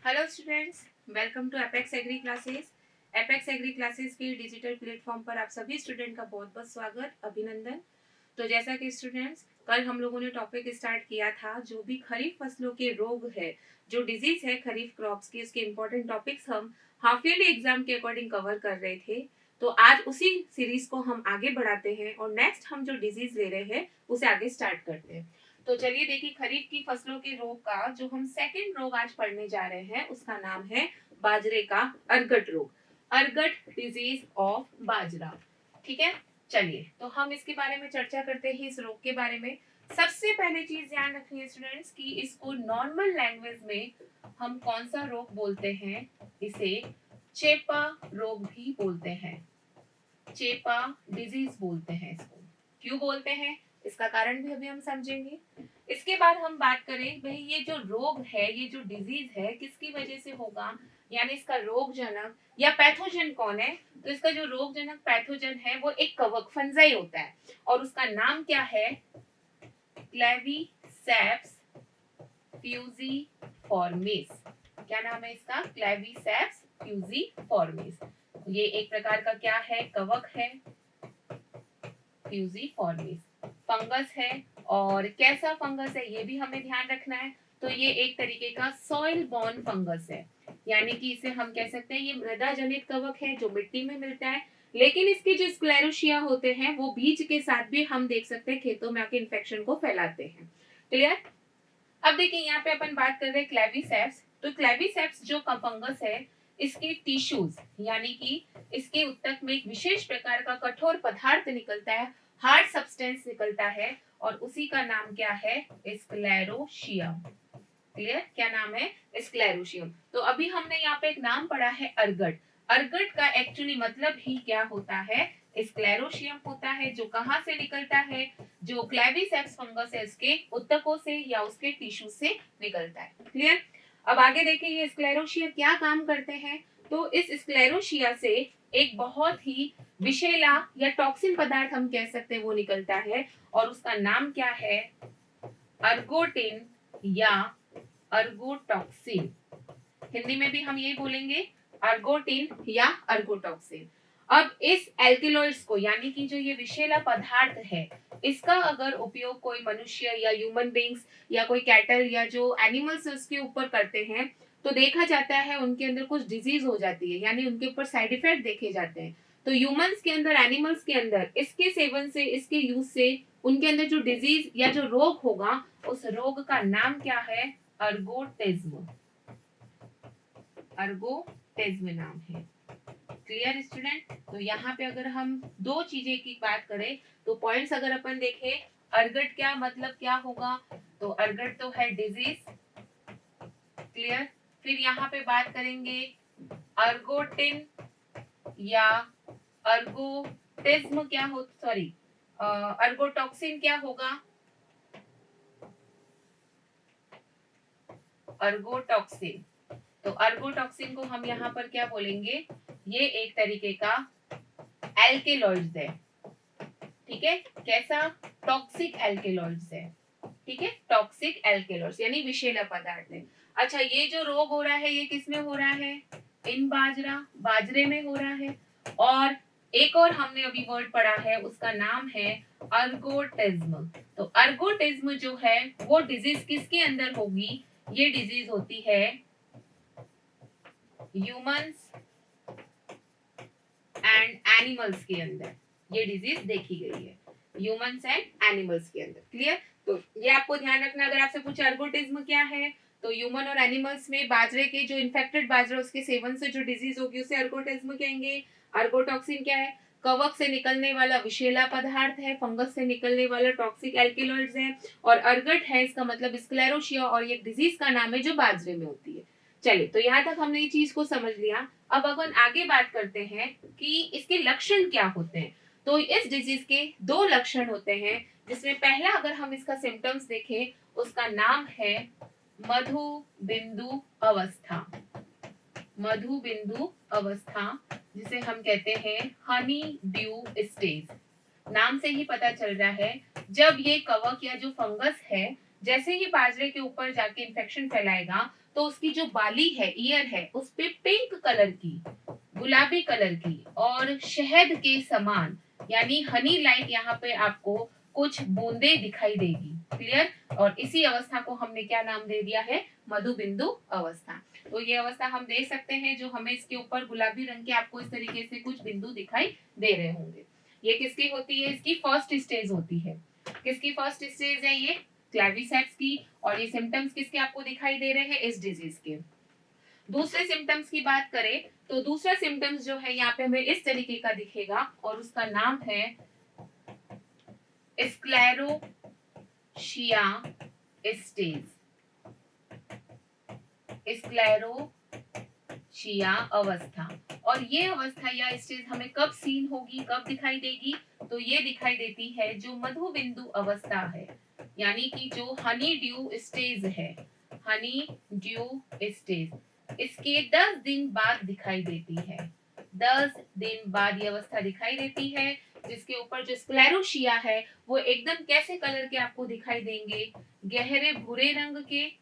Hello students, welcome to Apex agri classes. Apex agri classes के digital platform पर आप सभी स्टूडेंट का बहुत बहुत स्वागत, अभिनंदन। तो जैसा कि स्टूडेंट्स, कल हम लोगों ने टॉपिक स्टार्ट किया था, जो भी खरीफ फसलों के रोग है, जो डिजीज है खरीफ क्रॉप्स की, उसके इम्पोर्टेंट टॉपिक्स हम हाफ ईयरली एग्जाम के अकॉर्डिंग कवर कर रहे थे। तो आज उसी सीरीज को हम आगे बढ़ाते हैं और नेक्स्ट हम जो डिजीज ले रहे हैं उसे आगे स्टार्ट करते हैं। तो चलिए देखिए, खरीफ की फसलों के रोग का जो हम सेकंड रोग आज पढ़ने जा रहे हैं उसका नाम है बाजरे का अर्गट रोग, अर्गट डिजीज ऑफ बाजरा। ठीक है, चलिए तो हम इसके बारे में चर्चा करते हैं। इस रोग के बारे में सबसे पहले चीज ध्यान रखनी है स्टूडेंट्स कि इसको नॉर्मल लैंग्वेज में हम कौन सा रोग बोलते हैं, इसे चेपा रोग भी बोलते हैं, चेपा डिजीज बोलते हैं इसको। क्यों बोलते हैं इसका कारण भी अभी हम समझेंगे। इसके बाद हम बात करें भाई ये जो रोग है, ये जो डिजीज है किसकी वजह से होगा, यानी इसका रोग जनक या पैथोजन कौन है। तो इसका जो रोग जनक पैथोजन है वो एक कवक फंजाई होता है और उसका नाम क्या है, क्लेवीसेप्स फ्यूजिफॉर्मिस। क्या नाम है इसका, क्लेवीसेप्स फ्यूजिफॉर्मिस। ये एक प्रकार का क्या है, कवक है, फ्यूजिफॉर्मिस फंगस है। और कैसा फंगस है ये भी हमें ध्यान रखना है। तो ये एक तरीके का सॉइल बॉर्न फंगस है, यानी कि इसे हम कह सकते हैं ये मृदा जनित कवक है जो मिट्टी में मिलता है, लेकिन इसके जो स्क्लेरोशिया होते हैं वो बीज के साथ भी हम देख सकते हैं खेतों में आके इन्फेक्शन को फैलाते हैं। क्लियर। अब देखिए यहाँ पे अपन बात कर रहे हैं क्लेवीसेप्स। तो क्लेवीसेप्स जो फंगस है, इसके टिश्यूज यानी कि इसके उत्तक में एक विशेष प्रकार का कठोर पदार्थ निकलता है, हार्ड सब्सटेंस निकलता है और उसी का नाम क्या है, स्क्लेरोशियम। क्लियर, क्या नाम है, स्क्लेरोशियम। तो अभी हमने यहाँ पे एक नाम पढ़ा है अर्गट। अर्गट का एक्चुअली मतलब ही क्या होता है, स्क्लेरोशियम होता है, जो कहाँ से निकलता है, जो क्लेवीसेप्स फंगस है उसके उत्तकों से या उसके टिश्यू से निकलता है। क्लियर। अब आगे देखिए ये स्क्लेरोशिया क्या काम करते हैं। तो इस स्क्लेरोशिया से एक बहुत ही विषैला या टॉक्सिन पदार्थ हम कह सकते हैं वो निकलता है और उसका नाम क्या है, अर्गोटिन या अर्गोटॉक्सिन। हिंदी में भी हम यही बोलेंगे, अर्गोटिन या अर्गोटॉक्सिन। अब इस एल्केलॉइड्स को यानी कि जो ये विषैला पदार्थ है, इसका अगर उपयोग कोई मनुष्य या ह्यूमन बींग्स या कोई कैटल या जो एनिमल्स उसके ऊपर करते हैं तो देखा जाता है उनके अंदर कुछ डिजीज हो जाती है, यानी उनके ऊपर साइड इफेक्ट देखे जाते हैं। तो ह्यूमंस के अंदर, एनिमल्स के अंदर इसके सेवन से, इसके यूज से उनके अंदर जो डिजीज या जो रोग होगा उस रोग का नाम क्या है, अर्गोटिज्म। अर्गोटिज्म नाम है। Clear student. तो यहाँ पे अगर हम दो चीजें की बात करें तो पॉइंट्स अगर अपन देखें, अर्गट क्या मतलब क्या होगा, तो अर्गट तो है डिजीज। क्लियर। फिर यहाँ पे बात करेंगे अर्गोटिन या अर्गोटिज्म क्या हो, सॉरी अर्गोटॉक्सिन क्या होगा, अर्गोटॉक्सिन। तो अर्गोटॉक्सिन को हम यहाँ पर क्या बोलेंगे, ये एक तरीके का एल्केलॉइड्स है। ठीक है, कैसा, टॉक्सिक एल्केलॉइड्स है। ठीक है, टॉक्सिक एल्केलॉइड्स यानी विषैला पदार्थ है। अच्छा, ये जो रोग हो रहा है ये किसमें हो रहा है, इन बाजरा, बाजरे में हो रहा है। और एक और हमने अभी वर्ड पढ़ा है उसका नाम है अर्गोटिज्म। तो अर्गोटिज्म जो है वो डिजीज किसके अंदर होगी, ये डिजीज होती है ह्यूमंस एंड एनिमल्स के अंदर, ये डिजीज देखी गई है ह्यूमंस एंड एनिमल्स के अंदर। क्लियर। तो ये आपको ध्यान रखना, अगर आपसे पूछे अर्गोटिज्म क्या है तो ह्यूमन और एनिमल्स में बाजरे के जो इन्फेक्टेड बाजरा उसके सेवन से जो डिजीज होगी उसे अर्गोटिज्म कहेंगे। अर्गोटॉक्सिन क्या है, कवक से निकलने वाला विषैला पदार्थ है, फंगस से निकलने वाला टॉक्सिक एल्केलॉइड्स है। और अर्गट है इसका मतलब स्क्लेरोशिया और ये डिजीज का नाम है जो बाजरे में होती है। चलिए, तो यहाँ तक हमने ये चीज को समझ लिया। अब अपन आगे बात करते हैं कि इसके लक्षण क्या होते हैं। तो इस डिजीज के दो लक्षण होते हैं, जिसमें पहला अगर हम इसका सिम्टम्स देखें उसका नाम है मधु बिंदु अवस्था। मधु बिंदु अवस्था जिसे हम कहते हैं हनी ड्यू स्टेज। नाम से ही पता चल रहा है जब ये कवक या जो फंगस है जैसे ही बाजरे के ऊपर जाके इन्फेक्शन फैलाएगा तो उसकी जो बाली है, ईयर है, उस पे पिंक कलर की, गुलाबी कलर की और शहद के समान यानी हनी लाइक यहाँ पे आपको कुछ बूंदे दिखाई देगी। क्लियर? और इसी अवस्था को हमने क्या नाम दे दिया है? मधुबिंदु अवस्था। तो ये अवस्था हम देख सकते हैं, जो हमें इसके ऊपर गुलाबी रंग के आपको इस तरीके से कुछ बिंदु दिखाई दे रहे होंगे। ये किसकी होती है? इसकी फर्स्ट स्टेज होती है। किसकी फर्स्ट स्टेज है? ये क्लेविसेप्स की। और ये सिम्टम्स किसके आपको दिखाई दे रहे हैं? इस डिजीज के। दूसरे सिम्टम्स की बात करें तो दूसरा सिम्टम्स जो है यहाँ पे हमें इस तरीके का दिखेगा और उसका नाम है स्क्लेरोशिया स्टेज। स्क्लेरोशिया अवस्था। और ये अवस्था या स्टेज हमें कब सीन होगी, कब दिखाई देगी? तो ये दिखाई देती है जो मधुबिंदु अवस्था है, यानी कि जो हनी ड्यू स्टेज है, हनी ड्यू स्टेज, इसके 10 दिन बाद दिखाई देती है। 10 दिन बाद ये अवस्था दिखाई देती है, जिसके ऊपर जो स्क्लेरोशिया है वो एकदम कैसे कलर के आपको दिखाई देंगे? गहरे भूरे रंग के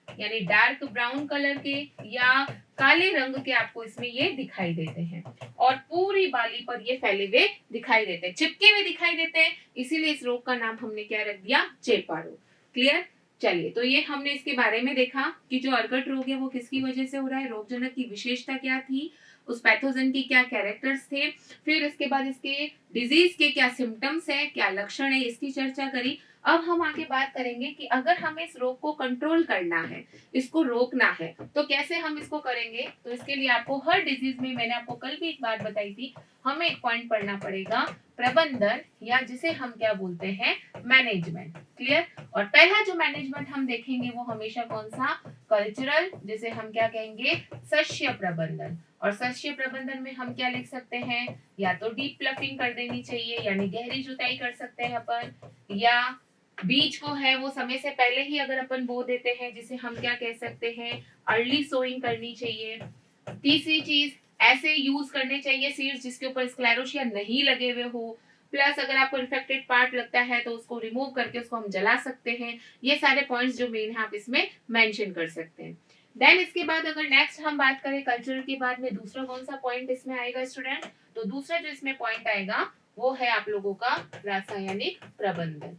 यानी डार्क ब्राउन कलर के या काले रंग के आपको इसमें ये दिखाई देते हैं। और पूरी बाली पर ये फैले हुए दिखाई देते हैं, चिपके हुए दिखाई देते हैं। इसीलिए इस रोग का नाम हमने क्या रख दिया? चेपा रोग। क्लियर? चलिए, तो ये हमने इसके बारे में देखा कि जो अर्कट रोग है वो किसकी वजह से हो रहा है, रोगजनक की विशेषता क्या थी, उस पैथोजन की क्या कैरेक्टर्स थे, फिर इसके बाद इसके डिजीज के क्या सिम्टम्स है, क्या लक्षण है, इसकी चर्चा करी। अब हम आगे बात करेंगे कि अगर हमें इस रोग को कंट्रोल करना है, इसको रोकना है, तो कैसे हम इसको करेंगे? तो इसके लिए आपको हर डिजीज में, मैंने आपको कल भी एक बात बताई थी, हमें एक पॉइंट पढ़ना पड़ेगा, प्रबंधन, या जिसे हम क्या बोलते हैं? मैनेजमेंट। क्लियर? और पहला जो मैनेजमेंट हम देखेंगे वो हमेशा कौन सा? कल्चरल, जिसे हम क्या कहेंगे? शस्य प्रबंधन। और शस्य प्रबंधन में हम क्या लिख सकते हैं? या तो डीप प्लफिंग कर देनी चाहिए, यानी गहरी जुताई कर सकते हैं अपन, या बीज को है वो समय से पहले ही अगर अपन बो देते हैं, जिसे हम क्या कह सकते हैं? अर्ली सोइंग करनी चाहिए। तीसरी चीज, ऐसे यूज करने चाहिए सीड्स जिसके ऊपर स्क्लेरोशिया नहीं लगे हुए हो। प्लस अगर आपको इन्फेक्टेड पार्ट लगता है तो उसको रिमूव करके उसको हम जला सकते हैं। ये सारे पॉइंट्स जो मेन है आप इसमें मेंशन कर सकते हैं। देन इसके बाद अगर नेक्स्ट हम बात करें कल्चरल के बाद में दूसरा कौन सा पॉइंट इसमें आएगा स्टूडेंट? तो दूसरा जो इसमें पॉइंट आएगा वो है आप लोगों का रासायनिक प्रबंधन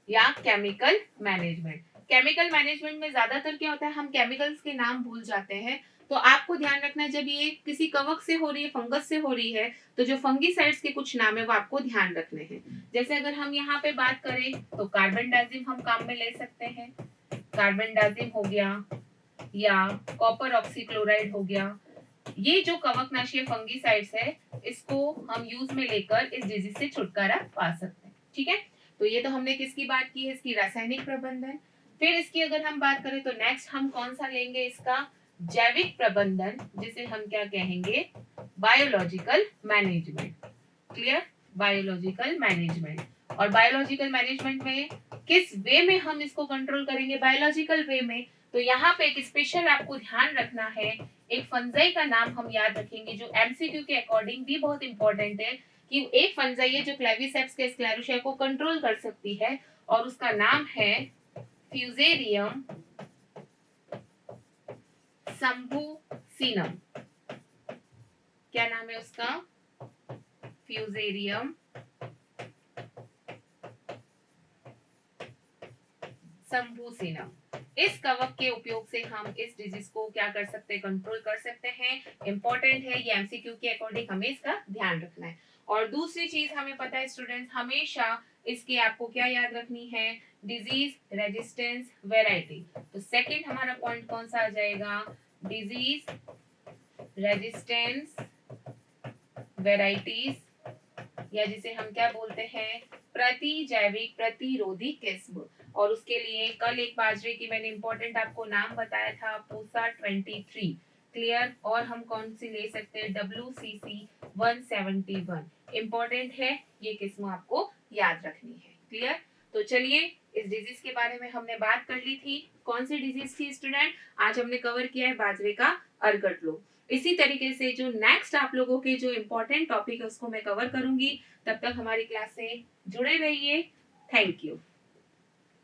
या केमिकल मैनेजमेंट। केमिकल मैनेजमेंट में ज्यादातर क्या होता है, हम केमिकल्स के नाम भूल जाते हैं। तो आपको ध्यान रखना है, जब ये किसी कवक से हो रही है, फंगस से हो रही है, तो जो फंगीसाइड्स के कुछ नाम है वो आपको ध्यान रखने हैं। जैसे अगर हम यहाँ पे बात करें तो कार्बनडाजिम हम काम में ले सकते हैं। कार्बनडाजिम हो गया या कॉपर ऑक्सीक्लोराइड हो गया। ये जो कवकनाशी फंगीसाइड्स है, इसको हम यूज में लेकर इस डिजीज से छुटकारा पा सकते हैं। ठीक है? तो ये तो हमने किसकी बात की है? इसकी रासायनिक प्रबंधन। फिर इसकी अगर हम बात करें तो नेक्स्ट हम कौन सा लेंगे? इसका जैविक प्रबंधन, जिसे हम क्या कहेंगे? Biological management. Clear? Biological management. और बायोलॉजिकल मैनेजमेंट में किस वे में हम इसको कंट्रोल करेंगे? बायोलॉजिकल वे में। तो यहाँ पे एक स्पेशल आपको ध्यान रखना है, एक फंजाई का नाम हम याद रखेंगे जो एमसीक्यू के अकॉर्डिंग भी बहुत इंपॉर्टेंट है, कि एक फंजाई है जो क्लेविसेप्स के स्क्लेरोशिया को कंट्रोल कर सकती है, और उसका नाम है फ्यूजेरियम शंभुसिनम। क्या नाम है उसका? फ्यूजेरियम शंभुसिनम। इस कवक के उपयोग से हम इस डिजीज को क्या कर सकते हैं? कंट्रोल कर सकते हैं। इंपॉर्टेंट है, ये एमसीक्यू के अकॉर्डिंग हमें इसका ध्यान रखना है। और दूसरी चीज हमें पता है स्टूडेंट्स, हमेशा इसके आपको क्या याद रखनी है? Disease resistance variety. तो सेकंड हमारा पॉइंट कौन सा आ जाएगा? डिजीज रेजिस्टेंस वेराइटीज, या जिसे हम क्या बोलते हैं? प्रतिजैविक प्रतिरोधी किस्म। और उसके लिए कल एक बाजरे की मैंने इंपॉर्टेंट आपको नाम बताया था, पूसा 23। क्लियर? और हम कौन सी ले सकते हैं? WCC 171 इंपॉर्टेंट है, ये किस्म आपको याद रखनी है। क्लियर? तो चलिए, इस डिजीज के बारे में हमने बात कर ली थी। कौन सी डिजीज थी स्टूडेंट? आज हमने कवर किया है बाजरे का अर्कट रोग। इसी तरीके से जो नेक्स्ट आप लोगों के जो इम्पोर्टेंट टॉपिक है उसको मैं कवर करूंगी। तब तक हमारी क्लास से जुड़े रहिए। Thank you.